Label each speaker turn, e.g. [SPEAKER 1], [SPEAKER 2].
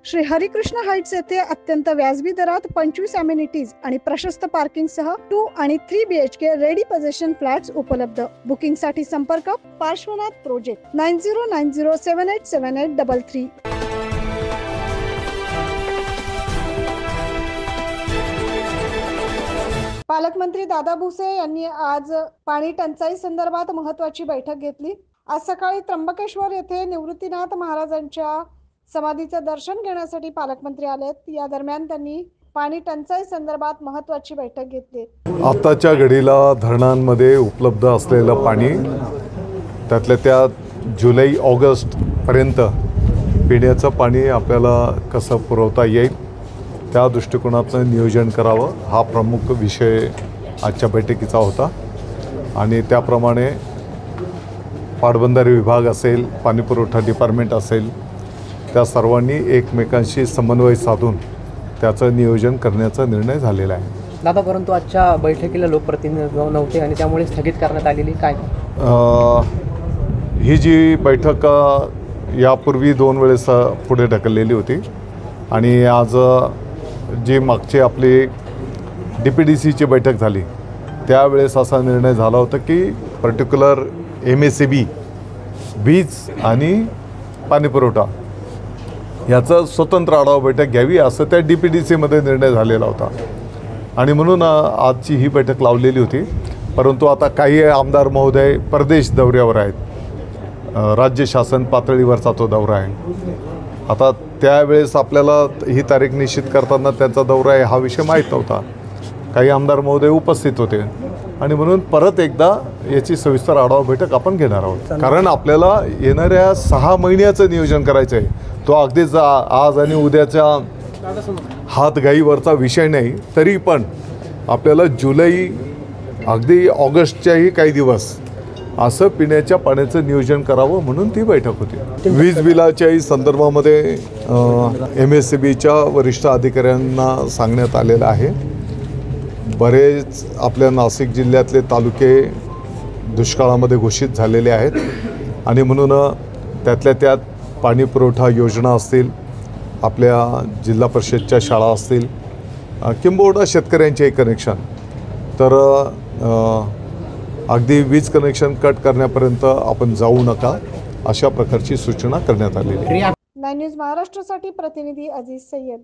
[SPEAKER 1] Shri Harikrishna Heights येथे अत्यंत व्याजबी दरात 25 अमेनिटीज आणि प्रशस्त पार्किंग सह 2 आणि 3 BHK रेडी पोझिशन फ्लॅट्स उपलब्ध। बुकिंग साठी संपर्क पार्श्वनाथ प्रोजेक्ट 9090787833। पालकमंत्री दादा भुसे यांनी आज पाणी टंचाई संदर्भात महत्त्वाची बैठक घेतली। आज सकाळी त्र्यंबकेश्वर येथे निवृत्तीनाथ महाराजांच्या समाधीचे दर्शन घेण्यासाठी पालकमंत्री आलेत। या दरम्यान त्यांनी पाणी टंचाई संदर्भात महत्त्वाची बैठक घेतली।
[SPEAKER 2] आताच्या घडीला धरणांमध्ये उपलब्ध असलेलं पाणी त्यातल्या त्यात जुलै ऑगस्ट पर्यंत पिण्याचं पाणी आपल्याला कसं पुरवता येईल त्या दृष्टिकोनातून नियोजन करावं हा प्रमुख विषय आजच्या बैठकीचा होता। आणि त्याप्रमाणे पाटबंधारे विभाग असेल, पाणीपुरवठा डिपार्टमेंट असेल, त्या सर्वांनी एकमेकांशी समन्वय साधून त्याचं नियोजन करण्याचा निर्णय झालेला आहे।
[SPEAKER 3] दादा, परंतु आजच्या बैठकीला लोकप्रतिनिधी नव्हते आणि त्यामुळे स्थगित करण्यात आलेली काय?
[SPEAKER 2] ही जी बैठक यापूर्वी 2 वेळेस पुढे ढकललेली होती आणि आज जी मागची आपली DPDCची बैठक झाली त्यावेळेस असा निर्णय झाला होता की पर्टिक्युलर MSEB वीज आणि पाणीपुरवठा याचं स्वतंत्र आढावा बैठक घ्यावी असं त्या DPDCमध्ये निर्णय झालेला होता आणि म्हणून आजची ही बैठक लावलेली होती। परंतु आता काही आमदार महोदय परदेश दौऱ्यावर आहेत, राज्य शासन पातळीवरचा तो दौरा आहे। आता त्यावेळेस आपल्याला ही तारीख निश्चित करताना त्यांचा दौरा आहे हा विषय माहीत नव्हता। काही आमदार महोदय उपस्थित होते आणि म्हणून परत एकदा याची सविस्तर आढावा बैठक आपण घेणार आहोत। कारण आपल्याला येणाऱ्या 6 महिन्याचं नियोजन करायचं आहे। तो अगदीच आज आणि उद्याच्या हातघाईवरचा विषय नाही, तरी पण आपल्याला जुलै अगदी ऑगस्टच्याही काही दिवस असं पिण्याच्या पाण्याचं नियोजन करावं म्हणून ती बैठक होती। वीज बिलाच्याही संदर्भामध्ये MSEBच्या वरिष्ठ अधिकाऱ्यांना सांगण्यात आलेलं आहे। बरेच आपल्या नाशिक जिल्ह्यातले तालुके दुष्काळामध्ये घोषित झालेले आहेत आणि म्हणून त्यातल्या त्यात पाणी पुरवठा योजना असतील, आपल्या जिल्हा परिषदच्या शाळा असतील, किंबहुना शेतकऱ्यांचेही कनेक्शन, तर अगदी वीज कनेक्शन कट करण्यापर्यंत आपण जाऊ नका अशा प्रकारची सूचना करण्यात आलेली आहे।
[SPEAKER 1] 9 न्यूज महाराष्ट्रासाठी प्रतिनिधी अजीज सय्यद।